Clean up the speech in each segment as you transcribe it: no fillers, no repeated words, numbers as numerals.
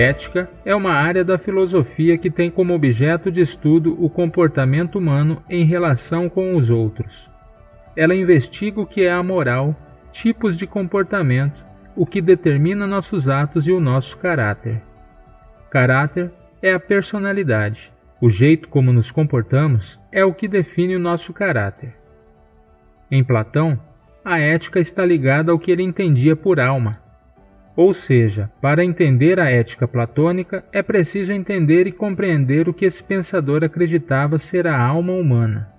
Ética é uma área da filosofia que tem como objeto de estudo o comportamento humano em relação com os outros. Ela investiga o que é a moral, tipos de comportamento, o que determina nossos atos e o nosso caráter. Caráter é a personalidade. O jeito como nos comportamos é o que define o nosso caráter. Em Platão, a ética está ligada ao que ele entendia por alma. Ou seja, para entender a ética platônica, é preciso entender e compreender o que esse pensador acreditava ser a alma humana.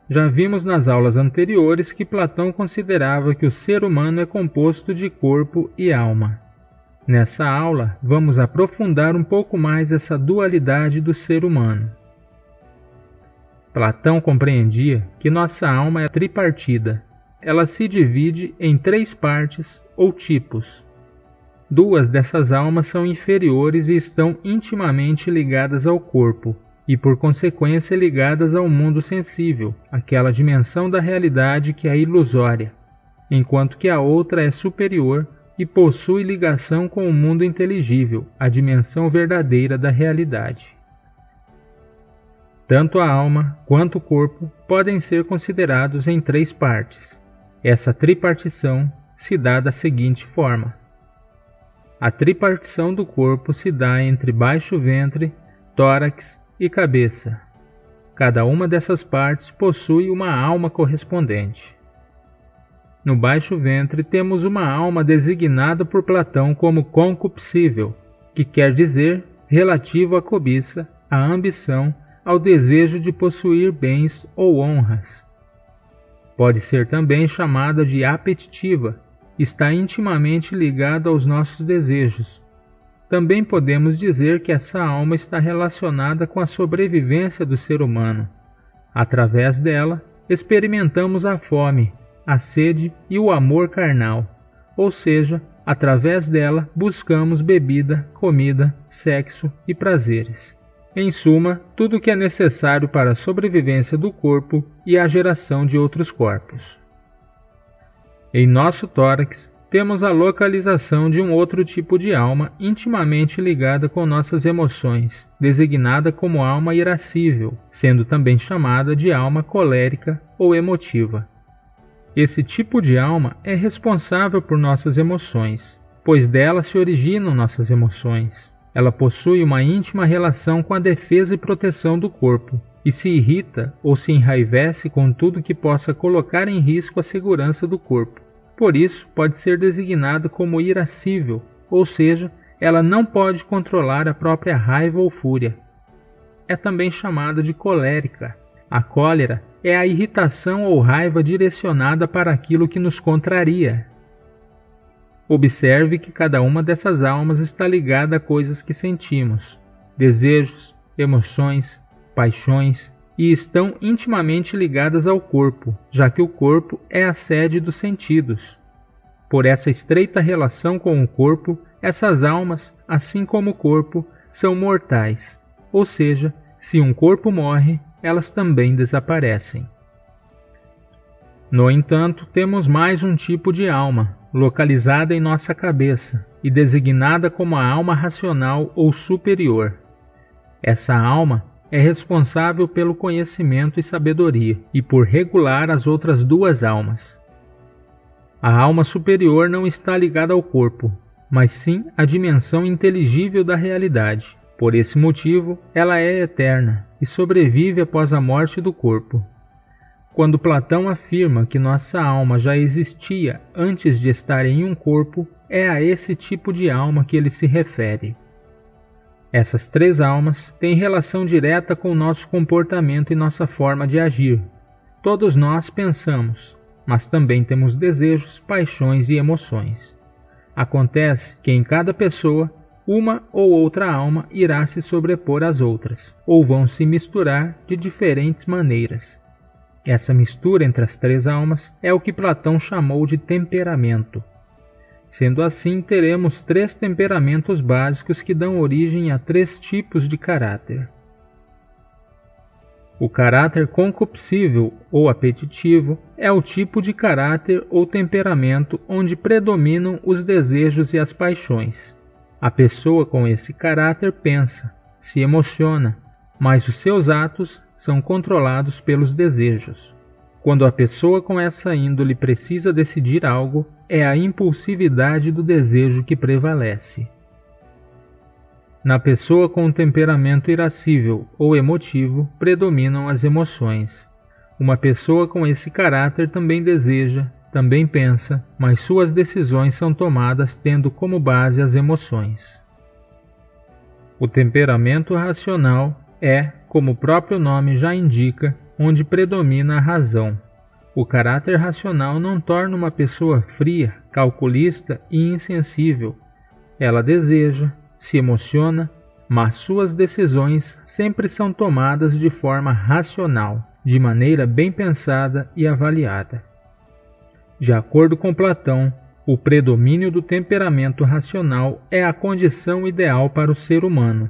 Já vimos nas aulas anteriores que Platão considerava que o ser humano é composto de corpo e alma. Nessa aula, vamos aprofundar um pouco mais essa dualidade do ser humano. Platão compreendia que nossa alma é tripartida. Ela se divide em 3 partes ou tipos. 2 dessas almas são inferiores e estão intimamente ligadas ao corpo, e por consequência ligadas ao mundo sensível, aquela dimensão da realidade que é ilusória, enquanto que a outra é superior e possui ligação com o mundo inteligível, a dimensão verdadeira da realidade. Tanto a alma quanto o corpo podem ser considerados em 3 partes. Essa tripartição se dá da seguinte forma. A tripartição do corpo se dá entre baixo ventre, tórax e cabeça. Cada uma dessas partes possui uma alma correspondente. No baixo ventre temos uma alma designada por Platão como concupiscível, que quer dizer relativo à cobiça, à ambição, ao desejo de possuir bens ou honras. Pode ser também chamada de apetitiva, está intimamente ligada aos nossos desejos. Também podemos dizer que essa alma está relacionada com a sobrevivência do ser humano. Através dela, experimentamos a fome, a sede e o amor carnal, ou seja, através dela buscamos bebida, comida, sexo e prazeres. Em suma, tudo o que é necessário para a sobrevivência do corpo e a geração de outros corpos. Em nosso tórax, temos a localização de um outro tipo de alma intimamente ligada com nossas emoções, designada como alma irascível, sendo também chamada de alma colérica ou emotiva. Esse tipo de alma é responsável por nossas emoções, pois dela se originam nossas emoções. Ela possui uma íntima relação com a defesa e proteção do corpo, e se irrita ou se enraivece com tudo que possa colocar em risco a segurança do corpo. Por isso, pode ser designada como irascível, ou seja, ela não pode controlar a própria raiva ou fúria. É também chamada de colérica. A cólera é a irritação ou raiva direcionada para aquilo que nos contraria. Observe que cada uma dessas almas está ligada a coisas que sentimos, desejos, emoções, paixões, e estão intimamente ligadas ao corpo, já que o corpo é a sede dos sentidos. Por essa estreita relação com o corpo, essas almas, assim como o corpo, são mortais, ou seja, se um corpo morre, elas também desaparecem. No entanto, temos mais um tipo de alma, localizada em nossa cabeça e designada como a alma racional ou superior. Essa alma é responsável pelo conhecimento e sabedoria e por regular as outras 2 almas. A alma superior não está ligada ao corpo, mas sim à dimensão inteligível da realidade. Por esse motivo, ela é eterna e sobrevive após a morte do corpo. Quando Platão afirma que nossa alma já existia antes de estar em um corpo, é a esse tipo de alma que ele se refere. Essas 3 almas têm relação direta com o nosso comportamento e nossa forma de agir. Todos nós pensamos, mas também temos desejos, paixões e emoções. Acontece que em cada pessoa, uma ou outra alma irá se sobrepor às outras, ou vão se misturar de diferentes maneiras. Essa mistura entre as 3 almas é o que Platão chamou de temperamento. Sendo assim, teremos 3 temperamentos básicos que dão origem a 3 tipos de caráter. O caráter concupiscível ou apetitivo é o tipo de caráter ou temperamento onde predominam os desejos e as paixões. A pessoa com esse caráter pensa, se emociona, mas os seus atos são controlados pelos desejos. Quando a pessoa com essa índole precisa decidir algo, é a impulsividade do desejo que prevalece. Na pessoa com um temperamento irascível ou emotivo, predominam as emoções. Uma pessoa com esse caráter também deseja, também pensa, mas suas decisões são tomadas tendo como base as emoções. O temperamento racional é, como o próprio nome já indica, onde predomina a razão. O caráter racional não torna uma pessoa fria, calculista e insensível. Ela deseja, se emociona, mas suas decisões sempre são tomadas de forma racional, de maneira bem pensada e avaliada. De acordo com Platão, o predomínio do temperamento racional é a condição ideal para o ser humano.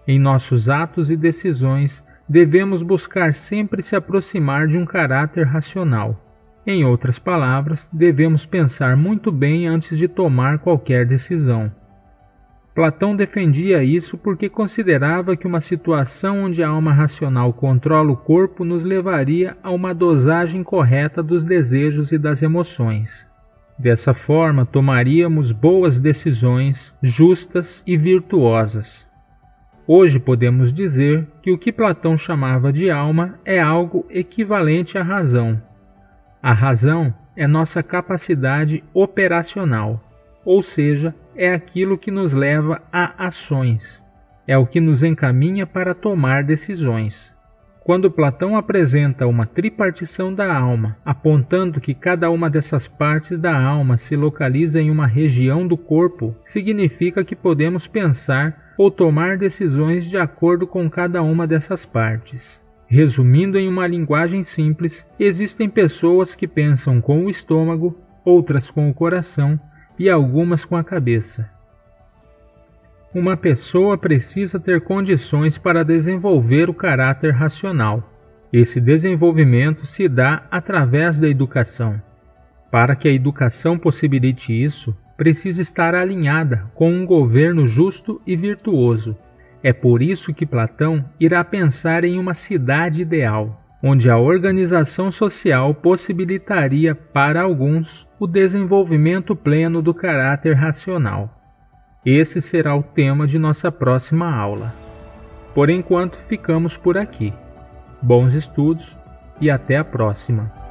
Em nossos atos e decisões, devemos buscar sempre se aproximar de um caráter racional. Em outras palavras, devemos pensar muito bem antes de tomar qualquer decisão. Platão defendia isso porque considerava que uma situação onde a alma racional controla o corpo nos levaria a uma dosagem correta dos desejos e das emoções. Dessa forma, tomaríamos boas decisões, justas e virtuosas. Hoje podemos dizer que o que Platão chamava de alma é algo equivalente à razão. A razão é nossa capacidade operacional, ou seja, é aquilo que nos leva a ações, é o que nos encaminha para tomar decisões. Quando Platão apresenta uma tripartição da alma, apontando que cada uma dessas partes da alma se localiza em uma região do corpo, significa que podemos pensar ou tomar decisões de acordo com cada uma dessas partes. Resumindo em uma linguagem simples, existem pessoas que pensam com o estômago, outras com o coração e algumas com a cabeça. Uma pessoa precisa ter condições para desenvolver o caráter racional. Esse desenvolvimento se dá através da educação. Para que a educação possibilite isso, precisa estar alinhada com um governo justo e virtuoso. É por isso que Platão irá pensar em uma cidade ideal, onde a organização social possibilitaria para alguns o desenvolvimento pleno do caráter racional. Esse será o tema de nossa próxima aula. Por enquanto, ficamos por aqui. Bons estudos e até a próxima!